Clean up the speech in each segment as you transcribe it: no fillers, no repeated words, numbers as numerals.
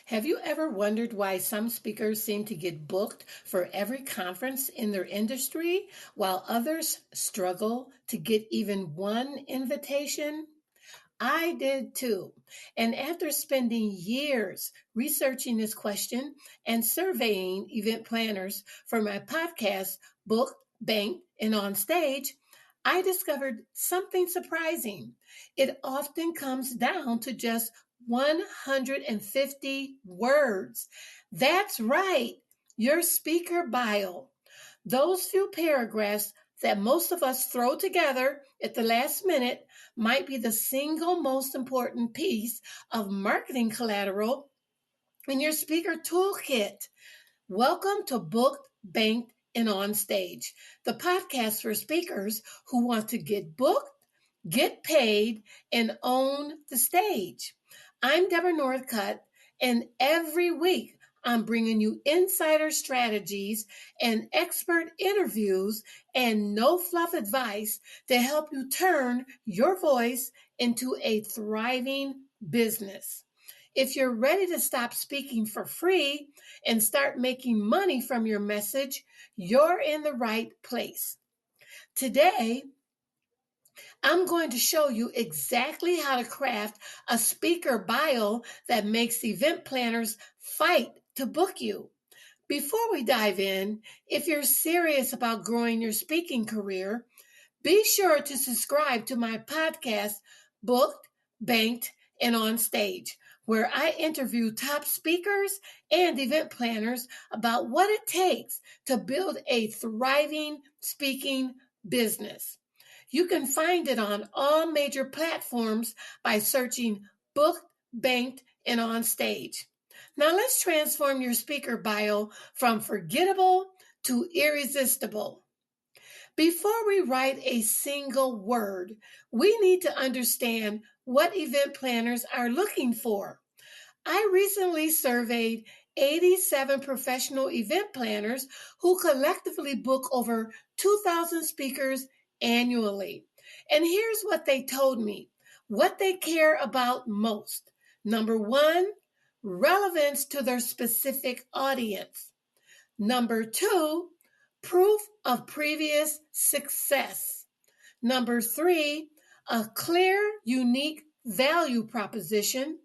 Have you ever wondered why some speakers seem to get booked for every conference in their industry, while others struggle to get even one invitation? I did too. And after spending years researching this question and surveying event planners for my podcast, Booked, Banked, and On Stage, I discovered something surprising. It often comes down to just 150 words. That's right, your speaker bio. Those few paragraphs that most of us throw together at the last minute might be the single most important piece of marketing collateral in your speaker toolkit. Welcome to Booked, Banked, and On Stage, the podcast for speakers who want to get booked, get paid, and own the stage. I'm Deborah Northcutt, and every week I'm bringing you insider strategies and expert interviews and no fluff advice to help you turn your voice into a thriving business. If you're ready to stop speaking for free and start making money from your message, you're in the right place. Today, I'm going to show you exactly how to craft a speaker bio that makes event planners fight to book you. Before we dive in, if you're serious about growing your speaking career, be sure to subscribe to my podcast, Booked, Banked, and On Stage, where I interview top speakers and event planners about what it takes to build a thriving speaking business. You can find it on all major platforms by searching Booked, Banked, and On Stage. Now let's transform your speaker bio from forgettable to irresistible. Before we write a single word, we need to understand what event planners are looking for. I recently surveyed 87 professional event planners who collectively book over 2,000 speakers annually. And here's what they told me what they care about most. Number one, relevance to their specific audience. Number two, proof of previous success. Number three, a clear, unique value proposition.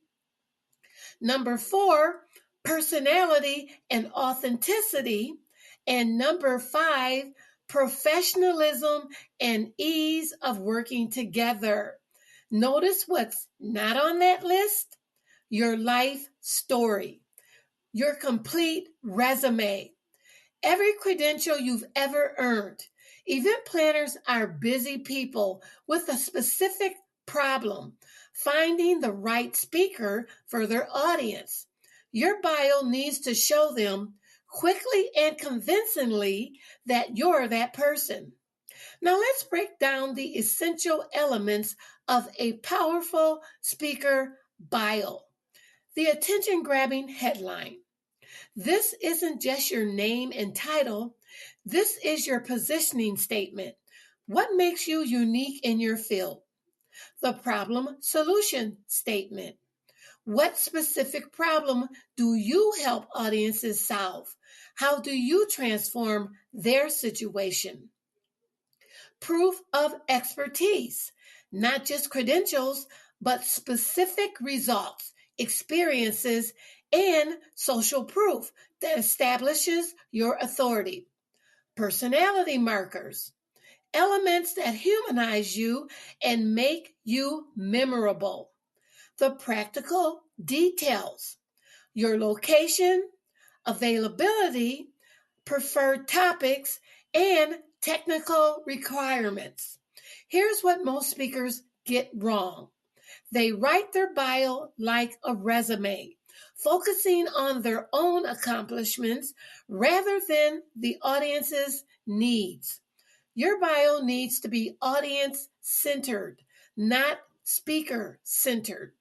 Number four, personality and authenticity. And number five, professionalism and ease of working together. Notice what's not on that list? Your life story, your complete resume, every credential you've ever earned. Event planners are busy people with a specific problem, finding the right speaker for their audience. Your bio needs to show them quickly and convincingly that you're that person. Now let's break down the essential elements of a powerful speaker bio. The attention-grabbing headline. This isn't just your name and title. This is your positioning statement. What makes you unique in your field? The problem solution statement. What specific problem do you help audiences solve? How do you transform their situation? Proof of expertise, not just credentials, but specific results, experiences, and social proof that establishes your authority. Personality markers, elements that humanize you and make you memorable. The practical details, your location, availability, preferred topics, and technical requirements. Here's what most speakers get wrong. They write their bio like a resume, focusing on their own accomplishments rather than the audience's needs. Your bio needs to be audience centered, not speaker centered.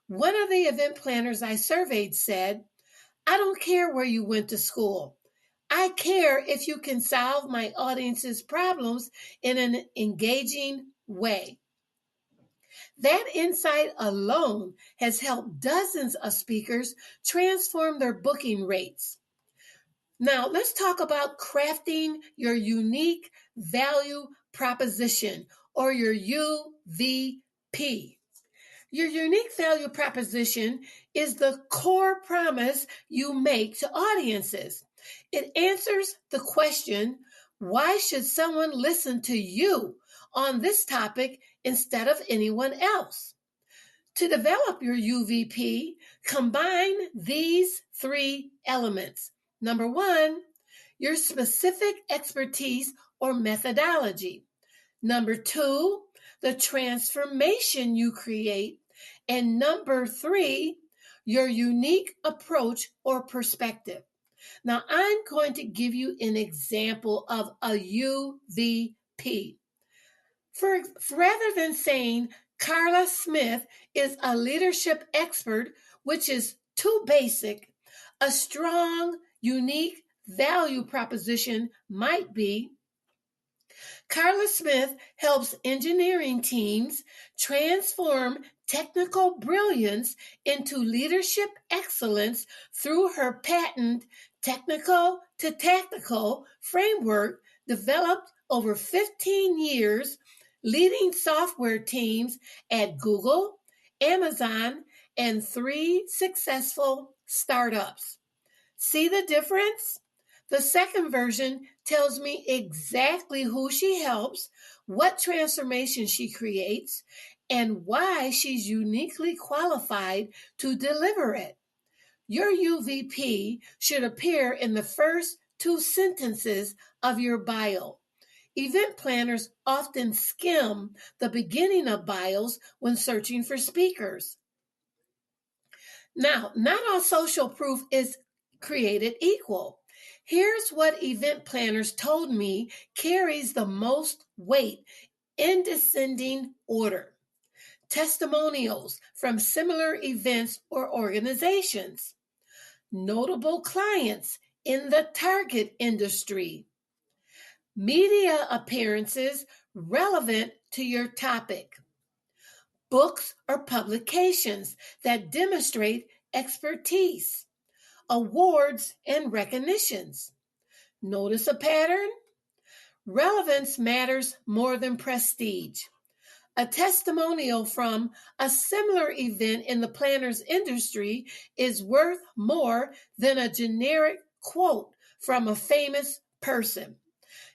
One of the event planners I surveyed said, I don't care where you went to school. I care if you can solve my audience's problems in an engaging way. That insight alone has helped dozens of speakers transform their booking rates. Now, let's talk about crafting your unique value proposition, or your UVP. Your unique value proposition is the core promise you make to audiences. It answers the question, why should someone listen to you on this topic instead of anyone else? To develop your UVP, combine these three elements. Number one, your specific expertise or methodology. Number two, the transformation you create. And number three, your unique approach or perspective. Now, I'm going to give you an example of a UVP. Rather than saying Carla Smith is a leadership expert, which is too basic, a strong, unique value proposition might be Carla Smith helps engineering teams transform technical brilliance into leadership excellence through her patent technical to tactical framework developed over 15 years, leading software teams at Google, Amazon, and 3 successful startups. See the difference? The second version tells me exactly who she helps, what transformation she creates, and why she's uniquely qualified to deliver it. Your UVP should appear in the first 2 sentences of your bio. Event planners often skim the beginning of bios when searching for speakers. Now, not all social proof is created equal. Here's what event planners told me carries the most weight in descending order. Testimonials from similar events or organizations. Notable clients in the target industry. Media appearances relevant to your topic. Books or publications that demonstrate expertise. Awards and recognitions. Notice a pattern? Relevance matters more than prestige. A testimonial from a similar event in the planner's industry is worth more than a generic quote from a famous person.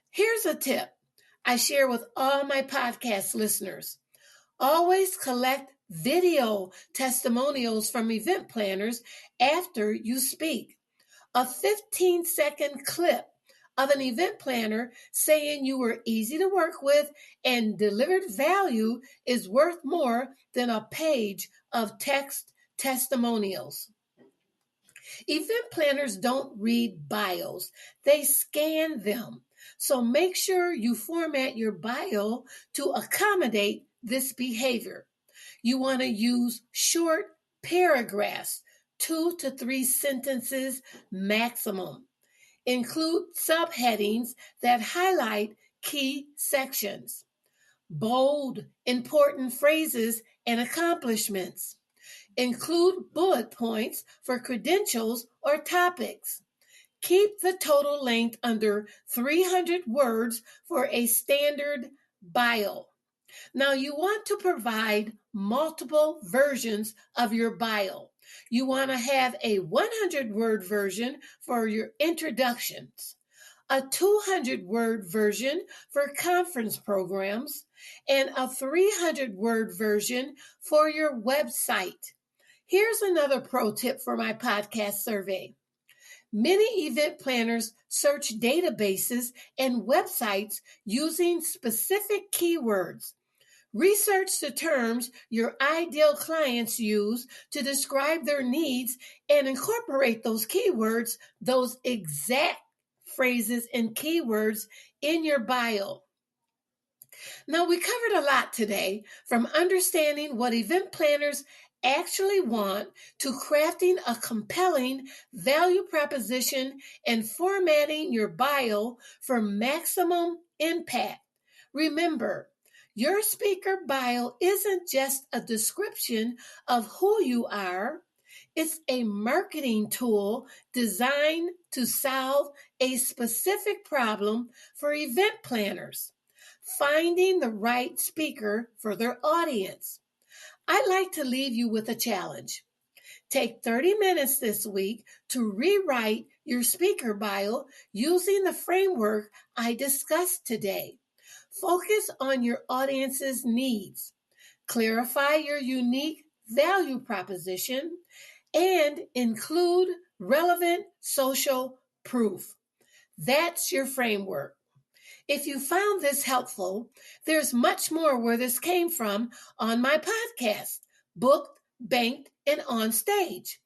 Here's a tip I share with all my podcast listeners. Always collect video testimonials from event planners after you speak. A 15-second clip of an event planner saying you were easy to work with and delivered value is worth more than a page of text testimonials. Event planners don't read bios, they scan them. So make sure you format your bio to accommodate this behavior. You want to use short paragraphs, 2 to 3 sentences maximum. Include subheadings that highlight key sections. Bold, important phrases and accomplishments. Include bullet points for credentials or topics. Keep the total length under 300 words for a standard bio. Now, you want to provide multiple versions of your bio. You want to have a 100-word version for your introductions, a 200-word version for conference programs, and a 300-word version for your website. Here's another pro tip for my podcast survey. Many event planners search databases and websites using specific keywords. Research the terms your ideal clients use to describe their needs and incorporate those keywords, those exact phrases and keywords in your bio. Now, we covered a lot today, from understanding what event planners actually want to crafting a compelling value proposition and formatting your bio for maximum impact. Remember, Your speaker bio isn't just a description of who you are, it's a marketing tool designed to solve a specific problem for event planners, finding the right speaker for their audience. I'd like to leave you with a challenge. Take 30 minutes this week to rewrite your speaker bio using the framework I discussed today. Focus on your audience's needs, clarify your unique value proposition, and include relevant social proof. That's your framework. If you found this helpful, there's much more where this came from on my podcast, Booked, Banked, and On Stage.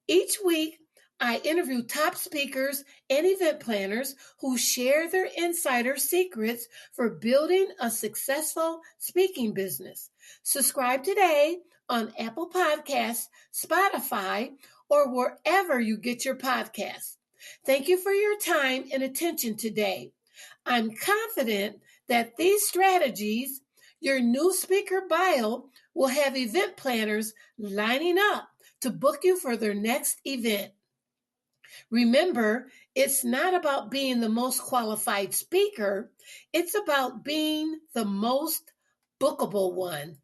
Each week, I interview top speakers and event planners who share their insider secrets for building a successful speaking business. Subscribe today on Apple Podcasts, Spotify, or wherever you get your podcasts. Thank you for your time and attention today. I'm confident that these strategies, your new speaker bio, will have event planners lining up to book you for their next event. Remember, it's not about being the most qualified speaker, it's about being the most bookable one.